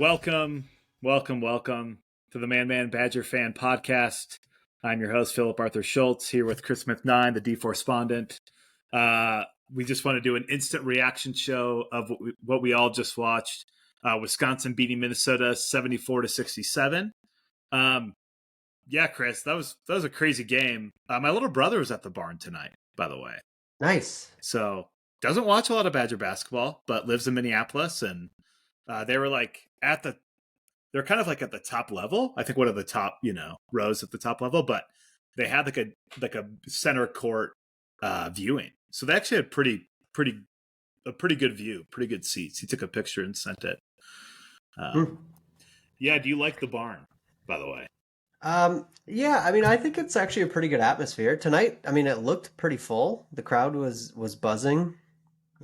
Welcome, welcome to the Man Badger Fan Podcast. I'm your host, Philip Arthur Schultz, here with Chris Smith9, the D4spondent. We just want to do an instant reaction show of what we all just watched. Wisconsin beating Minnesota 74-67. Yeah, Chris, that was a crazy game. My little brother was at the barn tonight, by the way. Nice. So doesn't watch a lot of Badger basketball, but lives in Minneapolis, and they were like they're kind of like at the top level. I think one of the top, rows at the top level, but they had like a center court viewing. So they actually had a pretty good view, pretty good seats. He took a picture and sent it. Yeah, do you like the barn, by the way? Yeah, I think it's actually a pretty good atmosphere tonight. It looked pretty full. The crowd was buzzing.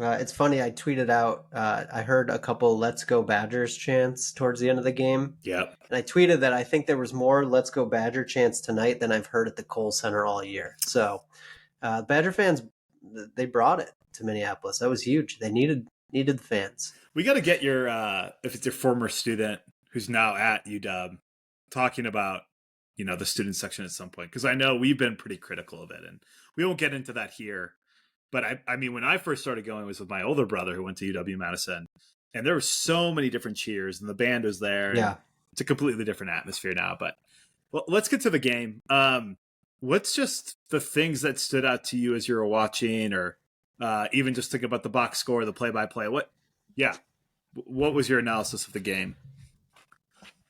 It's funny, I tweeted out, I heard a couple "Let's Go Badgers" chants towards the end of the game. Yep. And I tweeted that I think there was more "Let's Go Badger" chants tonight than I've heard at the Kohl Center all year. So, Badger fans, they brought it to Minneapolis. That was huge. They needed the fans. We got to get your, if it's your former student who's now at UW, talking about, the student section at some point. Because I know we've been pretty critical of it, and we won't get into that here. But I mean, when I first started going, it was with my older brother who went to UW-Madison, and there were so many different cheers, and the band was there. Yeah, it's a completely different atmosphere now. But well, let's get to the game. What's just the things that stood out to you as you were watching, or even just think about the box score, the play-by-play? What was your analysis of the game?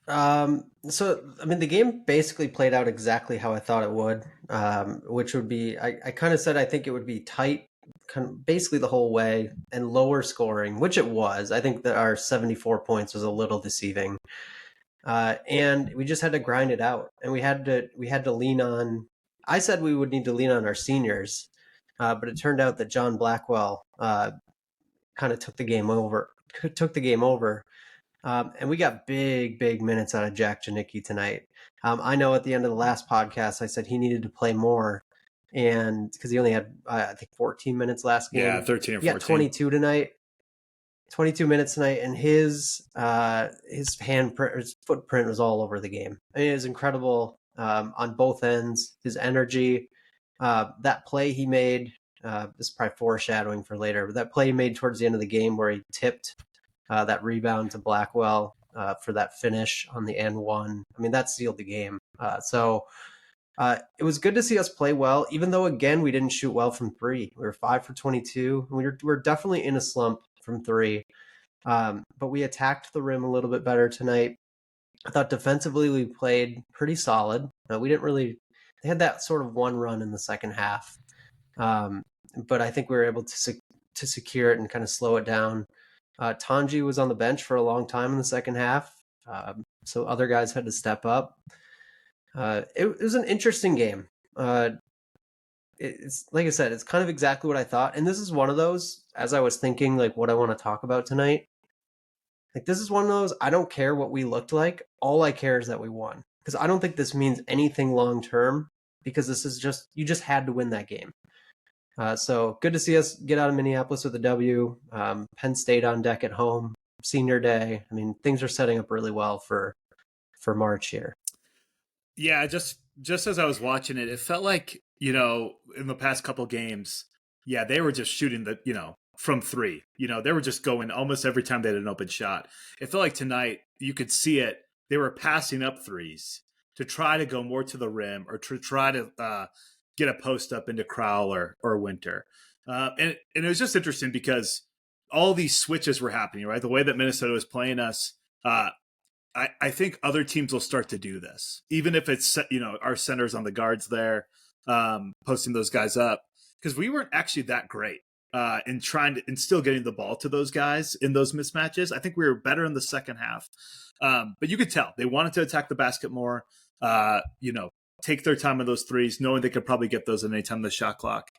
The game basically played out exactly how I thought it would, which would be, I kind of said I think it would be tight basically the whole way and lower scoring, which it was. I think that our 74 points was a little deceiving. And we just had to grind it out, and we had to lean on, I said we would need to lean on our seniors, but it turned out that John Blackwell, kind of took the game over. And we got big minutes out of Jack Janicki tonight. I know at the end of the last podcast, I said he needed to play more, and because he only had, I think, 14 minutes last game. Yeah, 13 or 14. He got 22 tonight. 22 minutes tonight, and his footprint was all over the game. It was incredible on both ends. His energy, that play he made, this is probably foreshadowing for later, but that play he made towards the end of the game where he tipped that rebound to Blackwell for that finish on the N1. That sealed the game. So it was good to see us play well, even though, again, we didn't shoot well from three. We were 5 for 22. We're definitely in a slump from three. But we attacked the rim a little bit better tonight. I thought defensively we played pretty solid. They had that sort of one run in the second half. But I think we were able to secure it and kind of slow it down. Tanji was on the bench for a long time in the second half, so other guys had to step up. It was an interesting game. It's like I said, it's kind of exactly what I thought, and this is one of those, as I was thinking, like, what I want to talk about tonight. Like, this is one of those, I don't care what we looked like. All I care is that we won, because I don't think this means anything long term, because this is you just had to win that game. So good to see us get out of Minneapolis with a W. Penn State on deck at home, senior day. Things are setting up really well for March here. Yeah, just as I was watching it, it felt like, in the past couple games, they were just shooting from three. They were just going almost every time they had an open shot. It felt like tonight, you could see it. They were passing up threes to try to go more to the rim, or to try to get a post up into Crowell or Winter. And it was just interesting because all these switches were happening, right? The way that Minnesota was playing us, I think other teams will start to do this, even if it's, our centers on the guards there, posting those guys up, because we weren't actually that great in still getting the ball to those guys in those mismatches. I think we were better in the second half. But you could tell they wanted to attack the basket more, take their time on those threes, knowing they could probably get those at any time on the shot clock.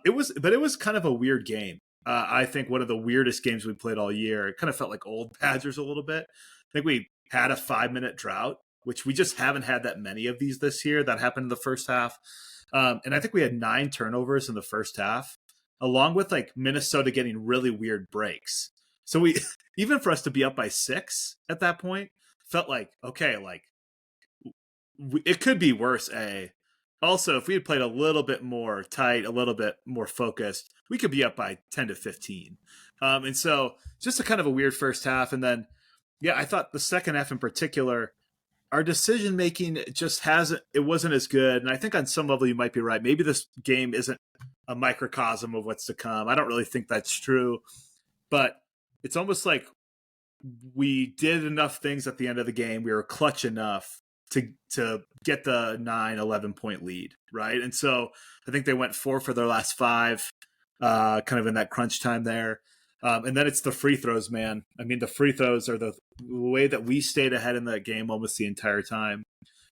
It was kind of a weird game. I think one of the weirdest games we played all year. It kind of felt like old Badgers a little bit. I think we had a 5-minute drought, which we just haven't had that many of these this year. That happened in the first half. And I think we had 9 turnovers in the first half, along with like Minnesota getting really weird breaks. So we even for us to be up by 6 at that point felt like okay, like it could be worse. Also, if we had played a little bit more tight, a little bit more focused, we could be up by 10 to 15. And so just a kind of a weird first half. And then, yeah, I thought the second half in particular, our decision making it wasn't as good. And I think on some level you might be right. Maybe this game isn't a microcosm of what's to come. I don't really think that's true. But it's almost like we did enough things at the end of the game. We were clutch enough to get the 9-11 point lead, right? And so I think they went 4 for their last 5, kind of in that crunch time there. And then it's the free throws, man. I mean, the free throws are the way that we stayed ahead in that game almost the entire time.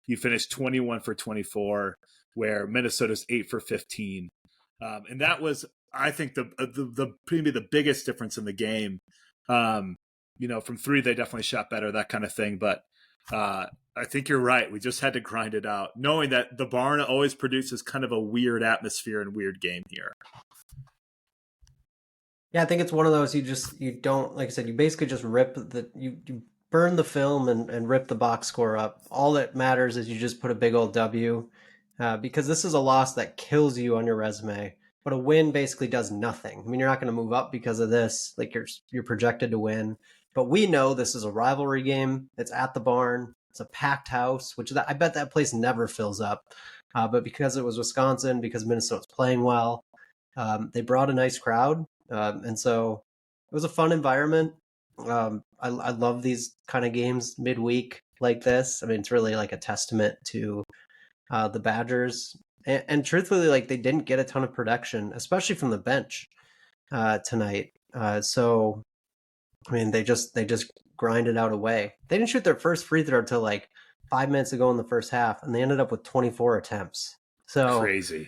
You finished 21 for 24, where Minnesota's 8 for 15. And that was, I think, maybe the biggest difference in the game. From 3, they definitely shot better, that kind of thing. But I think you're right. We just had to grind it out, knowing that the barn always produces kind of a weird atmosphere and weird game here. Yeah, I think it's one of those you don't, like I said, you basically just you burn the film and rip the box score up. All that matters is you just put a big old W, because this is a loss that kills you on your resume, but a win basically does nothing. I mean, you're not going to move up because of this. Like you're projected to win, but we know this is a rivalry game. It's at the barn. It's a packed house, which I bet that place never fills up. But because it was Wisconsin, because Minnesota's playing well, they brought a nice crowd. And so it was a fun environment. I love these kind of games midweek like this. I mean, it's really like a testament to the Badgers. And truthfully, like they didn't get a ton of production, especially from the bench tonight. So, I mean, they just grinded out away. They didn't shoot their first free throw until like 5 minutes ago in the first half, and they ended up with 24 attempts. So crazy.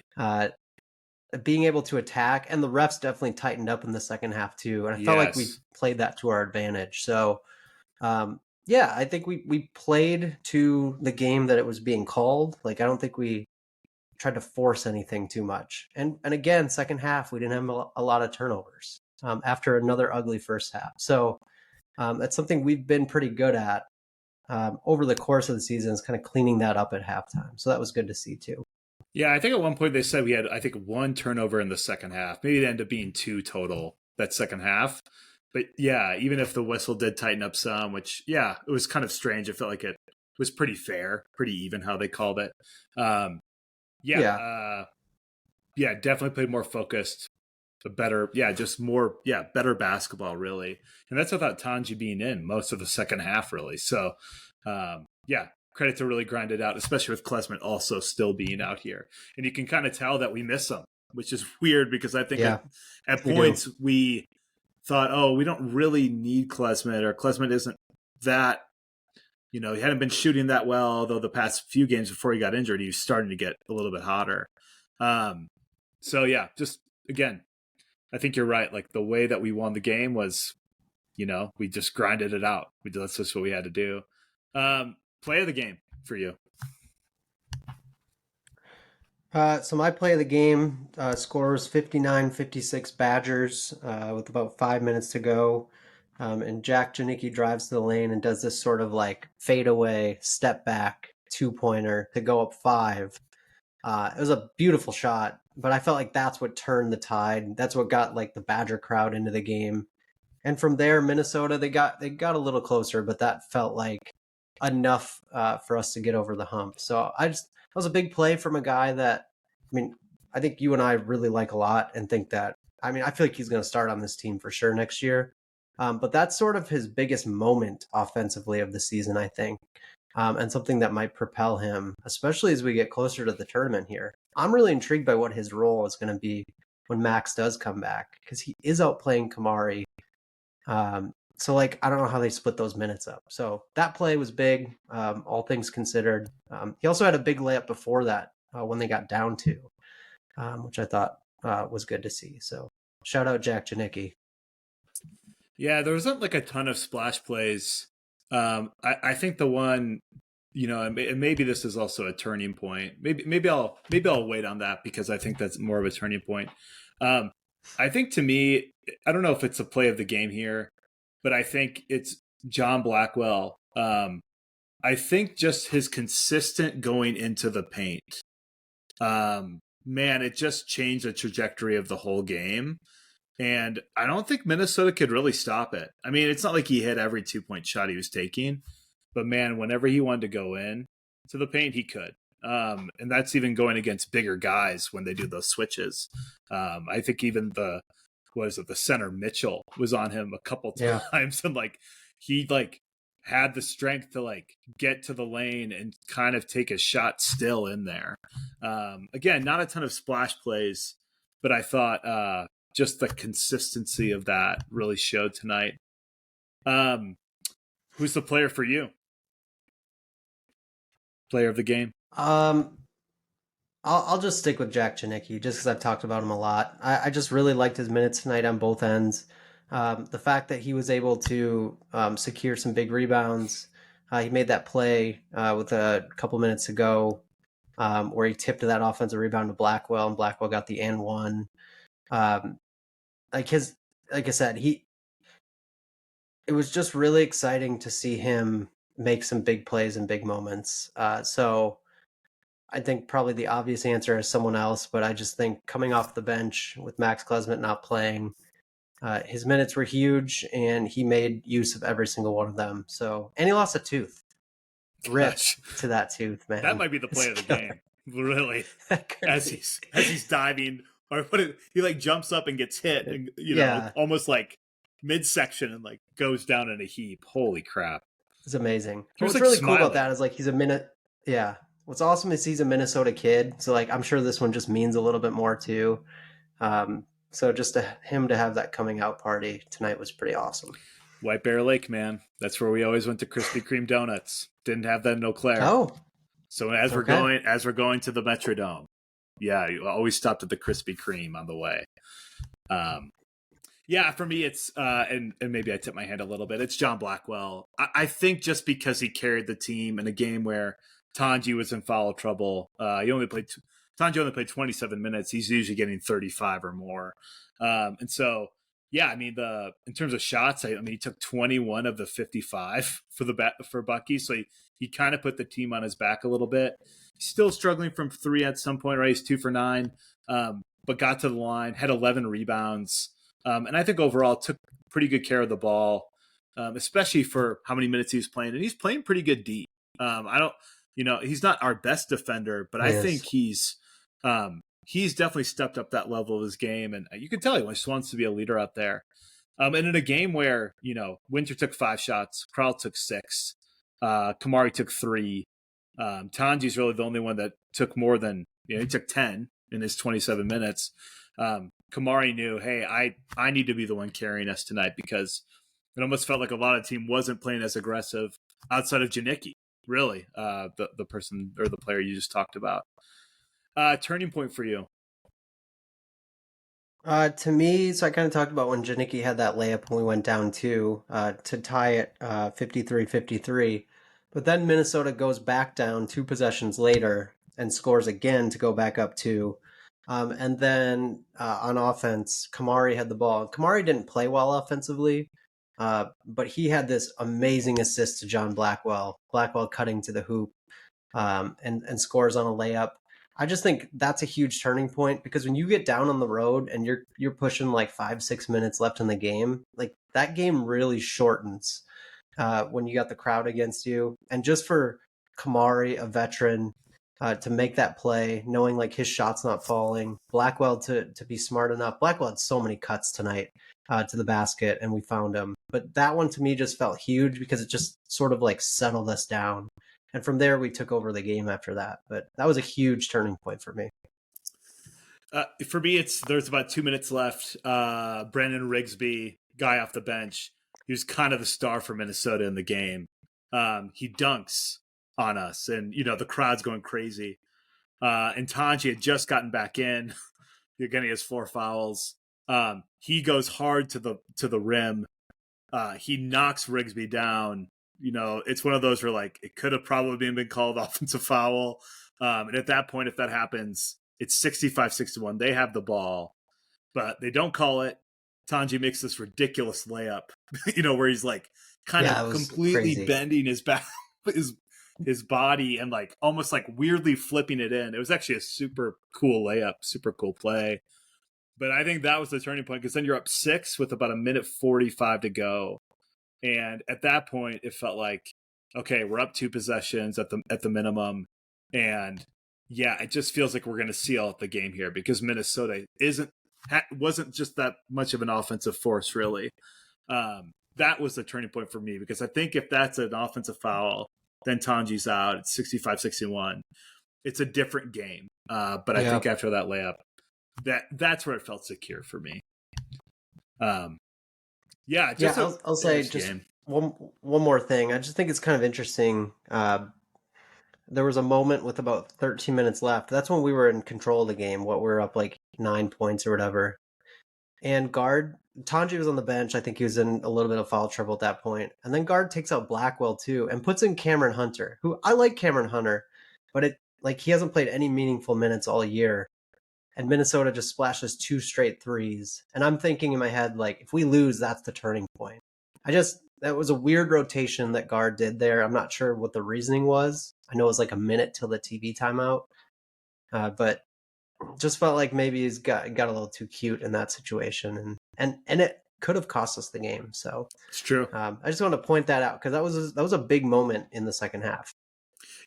Being able to attack, and the refs definitely tightened up in the second half too. And I felt like we played that to our advantage. So, I think we played to the game that it was being called. Like, I don't think we tried to force anything too much. And again, second half, we didn't have a lot of turnovers after another ugly first half. So that's something we've been pretty good at over the course of the season, is kind of cleaning that up at halftime. So that was good to see too. Yeah, I think at one point they said we had, 1 turnover in the second half. Maybe it ended up being 2 total that second half. But yeah, even if the whistle did tighten up some, which, yeah, it was kind of strange. It felt like it was pretty fair, pretty even how they called it. Definitely played more focused, better basketball, really. And that's without Tanji being in most of the second half, really. So, credit to really grind it out, especially with Klesmit also still being out here. And you can kind of tell that we miss him, which is weird because I think at points we thought, oh, we don't really need Klesmit, or Klesmit isn't that, he hadn't been shooting that well, although the past few games before he got injured, he was starting to get a little bit hotter. Just again, I think you're right. Like the way that we won the game was, we just grinded it out. That's just what we had to do. Play of the game for you. So my play of the game, score was 59-56 Badgers with about 5 minutes to go. And Jack Janicki drives to the lane and does this sort of like fadeaway, step back, 2-pointer to go up 5. It was a beautiful shot, but I felt like that's what turned the tide. That's what got like the Badger crowd into the game. And from there, Minnesota, they got a little closer, but that felt like enough for us to get over the hump. So that was a big play from a guy that, I mean, I think you and I really like a lot, and think that, I mean, I feel like he's going to start on this team for sure next year. But that's sort of his biggest moment offensively of the season, I think. And something that might propel him, especially as we get closer to the tournament here. I'm really intrigued by what his role is going to be when Max does come back, because he is outplaying Kamari. So, like, I don't know how they split those minutes up. So that play was big, all things considered. He also had a big layup before that when they got down 2, which I thought was good to see. So shout out Jack Janicki. Yeah, there wasn't like a ton of splash plays. I think the one, and maybe this is also a turning point. Maybe I'll wait on that, because I think that's more of a turning point. I think to me, I don't know if it's a play of the game here, but I think it's John Blackwell. I think just his consistent going into the paint. Man, it just changed the trajectory of the whole game. And I don't think Minnesota could really stop it. I mean, it's not like he hit every 2-point shot he was taking, but man, whenever he wanted to go in to the paint, he could. And that's even going against bigger guys when they do those switches. I think even the center Mitchell was on him a couple Yeah. times, and like he had the strength to get to the lane and kind of take a shot still in there. Again, not a ton of splash plays, but I thought just the consistency of that really showed tonight. Who's the player for you? Player of the game? I'll just stick with Jack Janicki just because I've talked about him a lot. I just really liked his minutes tonight on both ends. The fact that he was able to secure some big rebounds. He made that play with a couple minutes to go where he tipped that offensive rebound to Blackwell, and Blackwell got the and one. Like I said, it was just really exciting to see him make some big plays and big moments. So I think probably the obvious answer is someone else, but I just think coming off the bench with Max Klesmit not playing, his minutes were huge, and he made use of every single one of them. So, and he lost a tooth. Rip to that tooth, man. That might be the play of the game, really. As he's diving, or he jumps up and gets hit, and almost like midsection, and goes down in a heap. Holy crap! It's amazing. What's really cool about that is he's a minute. Yeah. What's awesome is he's a Minnesota kid, so I'm sure this one just means a little bit more too. So just him to have that coming out party tonight was pretty awesome. White Bear Lake, man. That's where we always went to Krispy Kreme donuts. Didn't have that in Eau Claire. Oh. So as we're going to the Metrodome, yeah, you always stopped at the Krispy Kreme on the way. Yeah, for me, it's and maybe I tip my hand a little bit. It's John Blackwell. I think just because he carried the team in a game where Tanji was in foul trouble. Tanji only played 27 minutes. He's usually getting 35 or more. And so, yeah, I mean, in terms of shots, I mean, he took 21 of the 55 for Bucky. So he kind of put the team on his back a little bit. He's still struggling from three at some point, right? He's 2 for 9, but got to the line, had 11 rebounds. And I think overall took pretty good care of the ball, especially for how many minutes he was playing. And he's playing pretty good deep. He's not our best defender, but I think he's definitely stepped up that level of his game, and you can tell he just wants to be a leader out there. And in a game where Winter took 5 shots, Kral took 6, Kamari took 3, Tanji's really the only one that took more than he took 10 in his 27 minutes. Kamari knew, hey, I need to be the one carrying us tonight, because it almost felt like a lot of the team wasn't playing as aggressive outside of Janicki. Really, the person or the player you just talked about. Turning point for you? To me, so I kind of talked about when Janicki had that layup when we went down 2 to tie it 53-53. But then Minnesota goes back down 2 possessions later and scores again to go back up 2. And then on offense, Kamari had the ball. Kamari didn't play well offensively, but he had this amazing assist to John Blackwell. Blackwell cutting to the hoop and scores on a layup. I just think that's a huge turning point, because when you get down on the road and you're pushing 5-6 minutes left in the game, that game really shortens when you got the crowd against you. And just for Kamari, a veteran, to make that play, knowing his shot's not falling, Blackwell to be smart enough. Blackwell had so many cuts tonight to the basket, and we found him. But that one to me just felt huge, because it just sort of settled us down. And from there, we took over the game after that. But that was a huge turning point for me. For me, there's about 2 minutes left. Brandon Rigsby, guy off the bench, he was kind of the star for Minnesota in the game. He dunks on us, and the crowd's going crazy. And Tanji had just gotten back in. Again, he has 4 fouls. He goes hard to the rim. He knocks Rigsby down. It's one of those where it could have probably been called offensive foul. And at that point, if that happens, it's 65-61. They have the ball, but they don't call it. Tanji makes this ridiculous layup, where he's like kind Yeah, of it was completely crazy. bending his back, his body, and like almost like weirdly flipping it in. It was actually a super cool layup, super cool play. But I think that was the turning point because then you're up 6 with about a minute 45 to go, and at that point it felt like, okay, we're up 2 possessions at the minimum, and yeah, it just feels like we're going to seal out the game here because Minnesota wasn't just that much of an offensive force really. That was the turning point for me because I think if that's an offensive foul, then Tanji's out. It's 65-61. It's a different game. But I Yeah. think after that layup, that's where it felt secure for me. Yeah, Yeah, just a I'll say interesting just game. one more thing. I just think it's kind of interesting. There was a moment with about 13 minutes left. That's when we were in control of the game. What we were up like 9 points or whatever. And guard Tanji was on the bench. I think he was in a little bit of foul trouble at that point. And then guard takes out Blackwell too and puts in Cameron Hunter, who I like Cameron Hunter, but he hasn't played any meaningful minutes all year. And Minnesota just splashes 2 straight threes. And I'm thinking in my head, like, if we lose, that's the turning point. That was a weird rotation that guard did there. I'm not sure what the reasoning was. I know it was like a minute till the TV timeout. But just felt like maybe he's got a little too cute in that situation. And it could have cost us the game. So It's true. I just want to point that out because that was a big moment in the second half.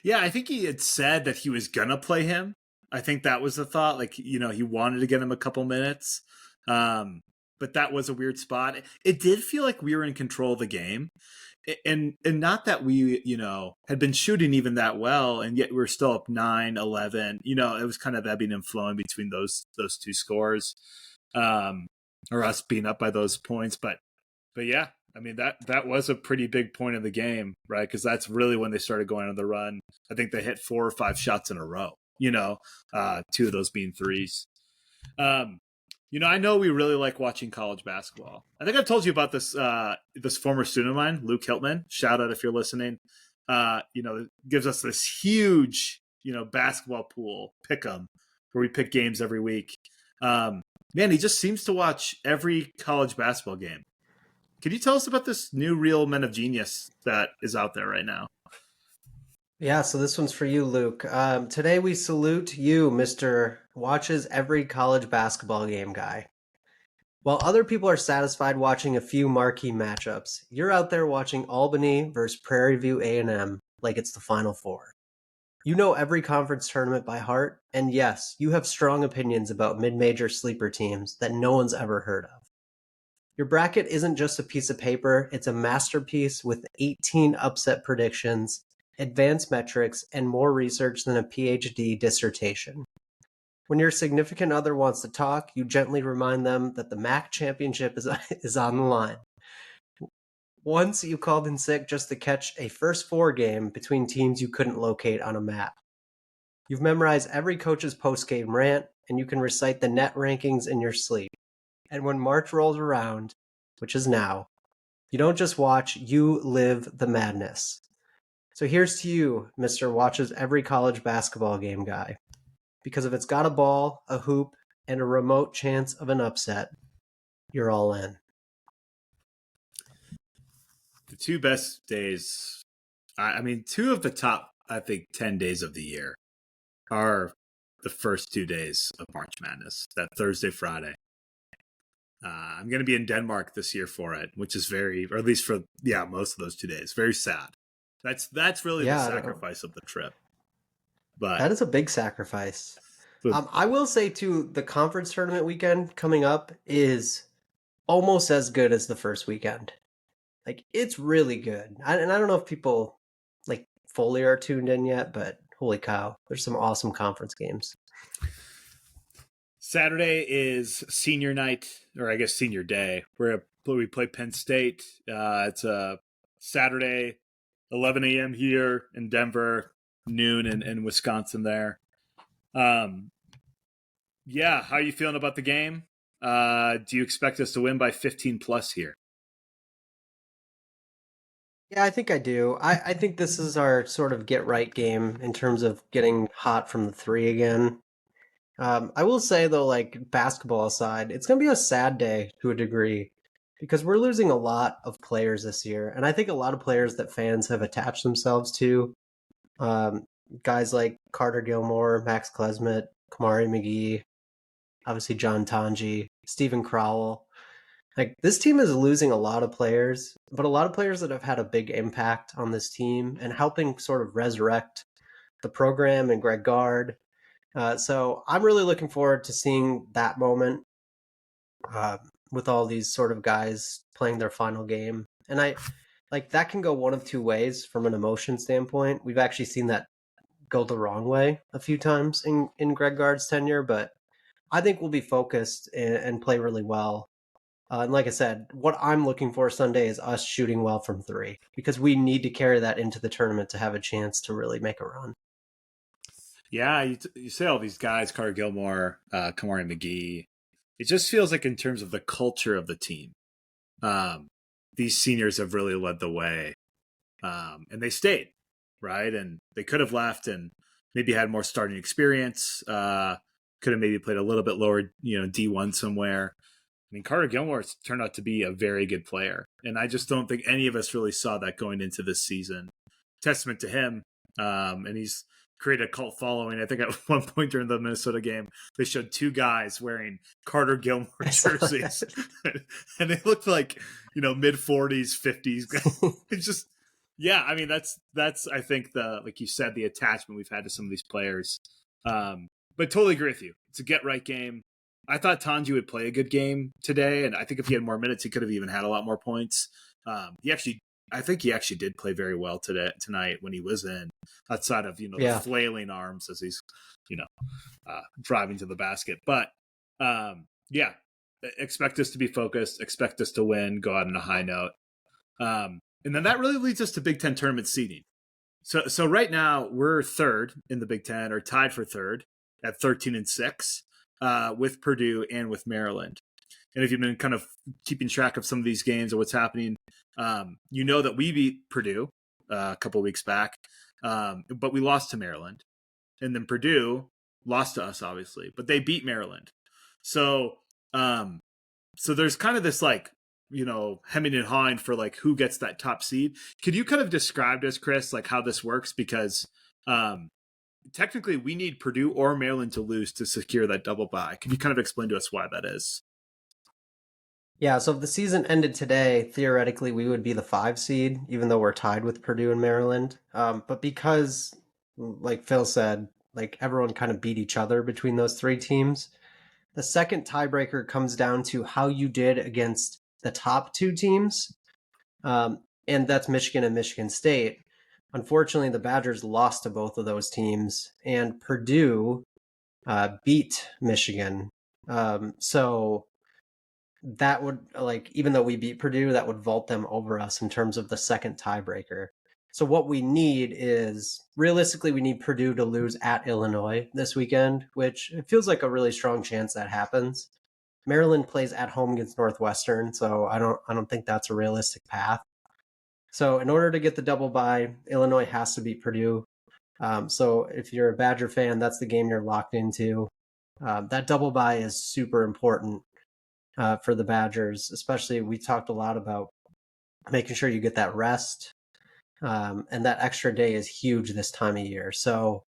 Yeah, I think he had said that he was gonna play him. I think that was the thought. Like, he wanted to get him a couple minutes. But that was a weird spot. It did feel like we were in control of the game. And not that we, had been shooting even that well, and yet we were still up 9-11. It was kind of ebbing and flowing between those two scores. Or us being up by those points. But yeah, I mean, that was a pretty big point of the game, right? Because that's really when they started going on the run. I think they hit 4 or 5 shots in a row, 2 of those being threes. I know we really like watching college basketball. I think I've told you about this former student of mine, Luke Hiltman. Shout out if you're listening. Gives us this huge, basketball pool, pick 'em, where we pick games every week. Man, he just seems to watch every college basketball game. Can you tell us about this new Real Men of Genius that is out there right now? Yeah, so this one's for you, Luke. Today we salute you, Mr. Watches Every College Basketball Game guy. While other people are satisfied watching a few marquee matchups, you're out there watching Albany versus Prairie View A&M like it's the Final Four. You know every conference tournament by heart, and yes, you have strong opinions about mid-major sleeper teams that no one's ever heard of. Your bracket isn't just a piece of paper, it's a masterpiece with 18 upset predictions, advanced metrics, and more research than a PhD dissertation. When your significant other wants to talk, you gently remind them that the MAC championship is on the line. Once you called in sick just to catch a first 4 game between teams you couldn't locate on a map. You've memorized every coach's post-game rant, and you can recite the net rankings in your sleep. And when March rolls around, which is now, you don't just watch, you live the madness. So here's to you, Mr. Watches Every College Basketball Game guy. Because if it's got a ball, a hoop, and a remote chance of an upset, you're all in. The 2 best days, I mean, 2 of the top, I think, 10 days of the year are the first 2 days of March Madness, that Thursday, Friday. I'm going to be in Denmark this year for it, which is or at least for, most of those 2 days, very sad. That's really the sacrifice of the trip. But that is a big sacrifice. I will say, too, the conference tournament weekend coming up is almost as good as the first weekend. Like, it's really good. And I don't know if people, like, fully are tuned in yet, but holy cow, there's some awesome conference games. Saturday is senior night, or I guess senior day, where we play Penn State. It's a Saturday, 11 a.m. here in Denver, noon in Wisconsin there. Yeah, how are you feeling about the game? Do you expect us to win by 15 plus here? Yeah, I think I do. I think this is our sort of get right game in terms of getting hot from the 3 again. I will say though, like basketball aside, it's gonna be a sad day to a degree because we're losing a lot of players this year, and I think a lot of players that fans have attached themselves to. Um, Guys like Carter Gilmore, Max Klesmit, Kamari McGee, obviously John Tanji, Stephen Crowell. Like this team is losing a lot of players, but a lot of players that have had a big impact on this team and helping sort of resurrect the program and Greg Gard. So I'm really looking forward to seeing that moment uh, with all these sort of guys playing their final game. And I like that can go one of two ways from an emotion standpoint. We've actually seen that go the wrong way a few times in Greg Gard's tenure, but I think we'll be focused and play really well. And like I said, what I'm looking for Sunday is us shooting well from three because we need to carry that into the tournament to have a chance to really make a run. Yeah, you say all these guys, Carter Gilmore, Kamari McGee. It just feels like in terms of the culture of the team, um, these seniors have really led the way, and they stayed, right? And they could have left and maybe had more starting experience. Could have maybe played a little bit lower, D1 somewhere. I mean, Carter Gilmore's turned out to be a very good player, and I just don't think any of us really saw that going into this season. Testament to him, and he's created a cult following. I think at one point during the Minnesota game, they showed two guys wearing Carter Gilmore jerseys, and they looked like mid 40s, 50s. It's just, yeah. I mean, that's I think like you said, the attachment we've had to some of these players. But totally agree with you. It's a get right game. I thought Tanji would play a good game today, and I think if he had more minutes, he could have even had a lot more points. I think he actually did play very well tonight when he was in, outside of the flailing arms as he's driving to the basket. But yeah, expect us to be focused, expect us to win, go out on a high note, and then that really leads us to Big Ten tournament seeding. So right now we're third in the Big Ten, or tied for third at 13-6. With Purdue and with Maryland. And if you've been kind of keeping track of some of these games or what's happening, you know that we beat Purdue a couple of weeks back, but we lost to Maryland. And then Purdue lost to us, obviously, but they beat Maryland. So there's kind of this hemming and hawing for who gets that top seed. Could you kind of describe to us, Chris, how this works? Because technically we need Purdue or Maryland to lose to secure that double bye. Can you kind of explain to us why that is? Yeah, so if the season ended today, theoretically we would be the 5 seed, even though we're tied with Purdue and Maryland. But because, like Phil said, everyone kind of beat each other between those 3 teams, the second tiebreaker comes down to how you did against the top 2 teams, and that's Michigan and Michigan State. Unfortunately, the Badgers lost to both of those teams, and Purdue beat Michigan. So that would, even though we beat Purdue, that would vault them over us in terms of the second tiebreaker. So what we need is, realistically, we need Purdue to lose at Illinois this weekend, which it feels like a really strong chance that happens. Maryland plays at home against Northwestern, so I don't think that's a realistic path. So in order to get the double bye, Illinois has to beat Purdue. So if you're a Badger fan, that's the game you're locked into. That double bye is super important for the Badgers, especially we talked a lot about making sure you get that rest. And that extra day is huge this time of year. So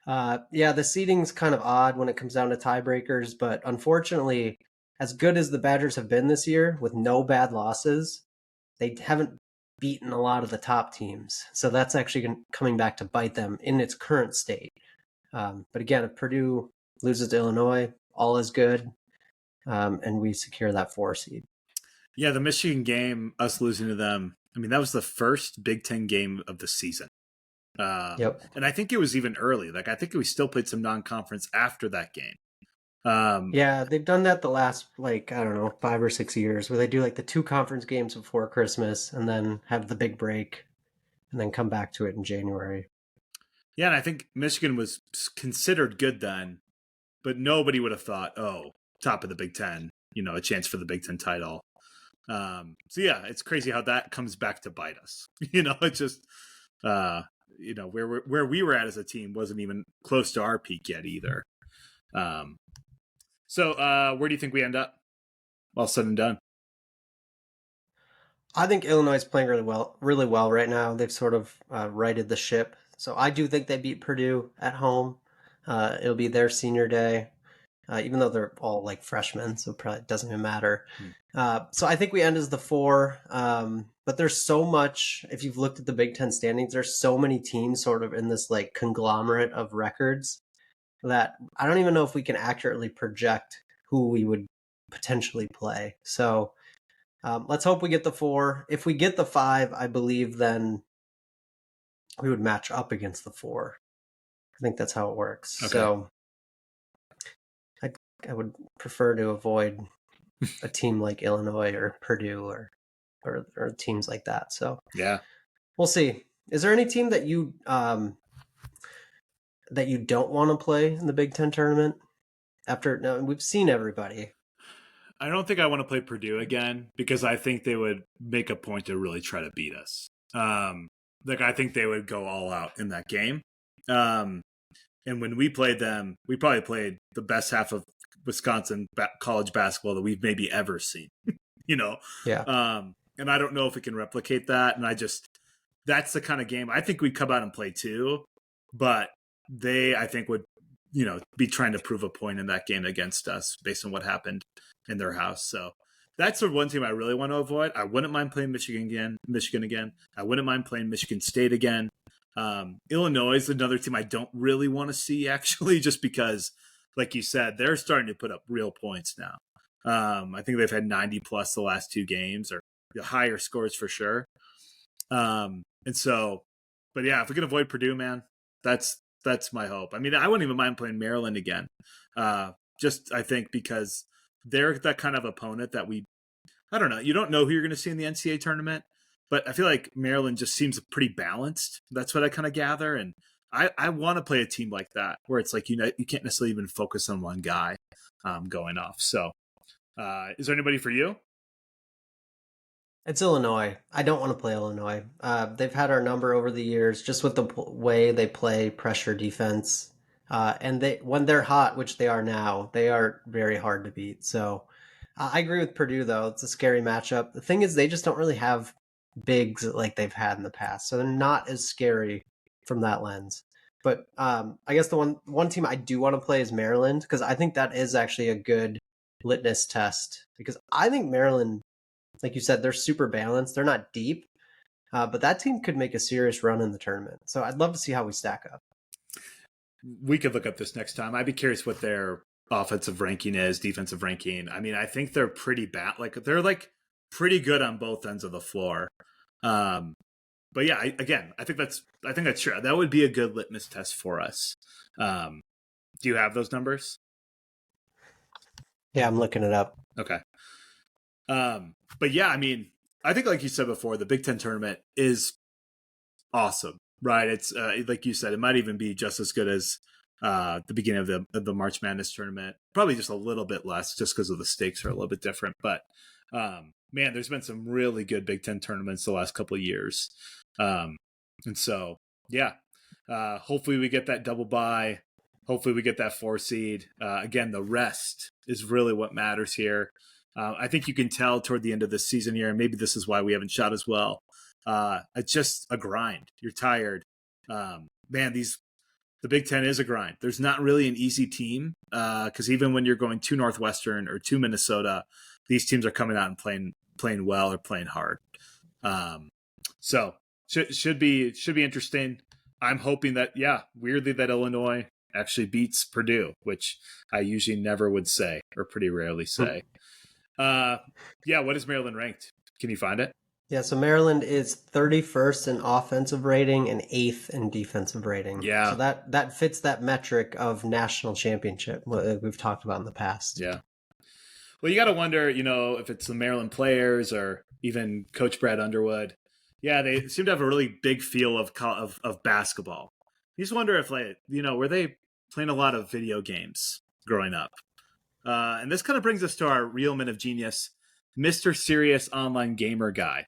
the seeding's kind of odd when it comes down to tiebreakers, but unfortunately, as good as the Badgers have been this year with no bad losses, they haven't beaten a lot of the top teams. So that's actually coming back to bite them in its current state. But again, if Purdue loses to Illinois, all is good, and we secure that 4 seed. Yeah, the Michigan game, us losing to them, I mean, that was the first Big Ten game of the season. Yep. And I think it was even early. I think we still played some non-conference after that game. Yeah, they've done that the last, I don't know, 5 or 6 years, where they do the 2 conference games before Christmas and then have the big break and then come back to it in January. Yeah, and I think Michigan was considered good then, but nobody would have thought, top of the Big Ten, a chance for the Big Ten title. So yeah, it's crazy how that comes back to bite us. It's just, where we were at as a team wasn't even close to our peak yet either. Um, so where do you think we end up? All said and done. I think Illinois is playing really well right now. They've sort of righted the ship. So I do think they beat Purdue at home. It'll be their senior day, even though they're all like freshmen, so probably it doesn't even matter. So I think we end as the 4. But there's so much. If you've looked at the Big Ten standings, there's so many teams sort of in this like conglomerate of records that I don't even know if we can accurately project who we would potentially play. So let's hope we get the 4. If we get the 5, I believe then we would match up against the 4. I think that's how it works. Okay. So I would prefer to avoid a team like Illinois or Purdue or teams like that. So yeah, we'll see. Is there any team that you don't want to play in the Big Ten tournament? No, we've seen everybody. I don't think I want to play Purdue again because I think they would make a point to really try to beat us. Like I think they would go all out in that game. And when we played them, we probably played the best half of Wisconsin college basketball that we've maybe ever seen. Yeah. And I don't know if we can replicate that. And that's the kind of game I think we'd come out and play too. But they, I think, would be trying to prove a point in that game against us based on what happened in their house. So that's the one team I really want to avoid. I wouldn't mind playing Michigan again. I wouldn't mind playing Michigan State again. Illinois is another team I don't really want to see, actually, just because, like you said, they're starting to put up real points now. I think they've had 90 plus the last 2 games, or higher scores for sure. And so, but yeah, if we can avoid Purdue, man, that's my hope. I mean, I wouldn't even mind playing Maryland again. Just I think because they're that kind of opponent that I don't know. You don't know who you're going to see in the NCAA tournament, but I feel like Maryland just seems pretty balanced. That's what I kind of gather. And I want to play a team like that where it's like, you can't necessarily even focus on one guy going off. So is there anybody for you? It's Illinois. I don't want to play Illinois. They've had our number over the years, just with the way they play pressure defense. And when they're hot, which they are now, they are very hard to beat. So I agree with Purdue, though. It's a scary matchup. The thing is, they just don't really have bigs like they've had in the past, so they're not as scary from that lens. But I guess the one team I do want to play is Maryland, because I think that is actually a good litmus test. Because I think Maryland, like you said, they're super balanced. They're not deep, but that team could make a serious run in the tournament. So I'd love to see how we stack up. We could look up this next time. I'd be curious what their offensive ranking is, defensive ranking. I mean, I think they're pretty bad. Like they're like pretty good on both ends of the floor. But yeah, I think that's true. That would be a good litmus test for us. Do you have those numbers? Yeah, I'm looking it up. Okay. But yeah, I mean, I think like you said before, the Big Ten tournament is awesome, right? It's like you said, it might even be just as good as the beginning of the March Madness tournament. Probably just a little bit less, just because of the stakes are a little bit different. But man, there's been some really good Big Ten tournaments the last couple of years, and so yeah, hopefully we get that double bye. Hopefully we get that 4 seed. Again, the rest is really what matters here. I think you can tell toward the end of the season here, and maybe this is why we haven't shot as well. It's just a grind. You're tired. Man, the Big Ten is a grind. There's not really an easy team because even when you're going to Northwestern or to Minnesota, these teams are coming out and playing well or playing hard. So should be interesting. I'm hoping that, weirdly that Illinois actually beats Purdue, which I usually never would say or pretty rarely say. What is Maryland ranked? Can you find it? Yeah, so Maryland is 31st in offensive rating and 8th in defensive rating. Yeah. So that fits that metric of national championship we've talked about in the past. Yeah. Well, you got to wonder, if it's the Maryland players or even Coach Brad Underwood. Yeah, they seem to have a really big feel of basketball. You just wonder if, were they playing a lot of video games growing up? And this kind of brings us to our real men of genius, Mr. Serious Online Gamer Guy.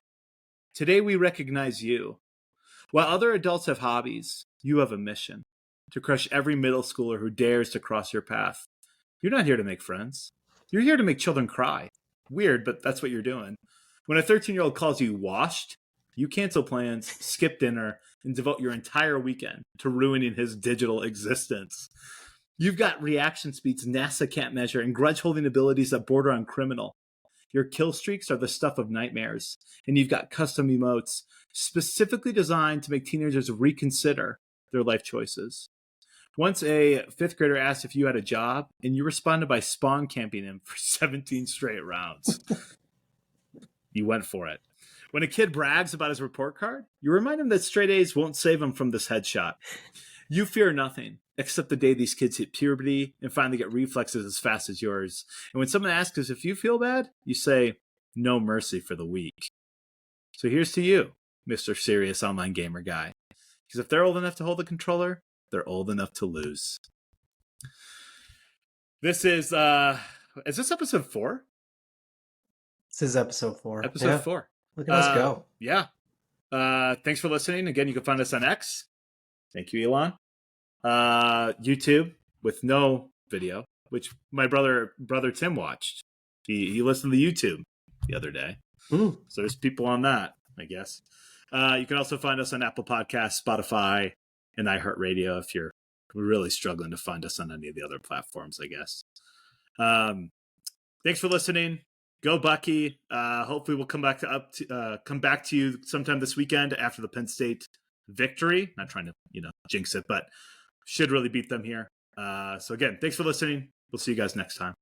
Today we recognize you. While other adults have hobbies, you have a mission: to crush every middle schooler who dares to cross your path. You're not here to make friends. You're here to make children cry. Weird, but that's what you're doing. When a 13-year-old calls you washed, you cancel plans, skip dinner, and devote your entire weekend to ruining his digital existence. You've got reaction speeds NASA can't measure and grudge-holding abilities that border on criminal. Your kill streaks are the stuff of nightmares, and you've got custom emotes specifically designed to make teenagers reconsider their life choices. Once a fifth grader asked if you had a job, and you responded by spawn camping him for 17 straight rounds. You went for it. When a kid brags about his report card, you remind him that straight A's won't save him from this headshot. You fear nothing, except the day these kids hit puberty and finally get reflexes as fast as yours. And when someone asks us if you feel bad, you say, no mercy for the weak. So here's to you, Mr. Serious Online Gamer Guy. Because if they're old enough to hold the controller, they're old enough to lose. This is this episode 4? This is episode 4. Episode 4. Look at us go. Yeah. Thanks for listening. Again, you can find us on X. Thank you, Elon. YouTube with no video, which my brother Tim watched. He listened to YouTube the other day. So there's people on that, I guess. You can also find us on Apple Podcasts, Spotify, and iHeartRadio if you're really struggling to find us on any of the other platforms, I guess. Thanks for listening. Go Bucky. Hopefully we'll come back to you sometime this weekend after the Penn State victory. Not trying to, jinx it, but should really beat them here. So again, thanks for listening. We'll see you guys next time.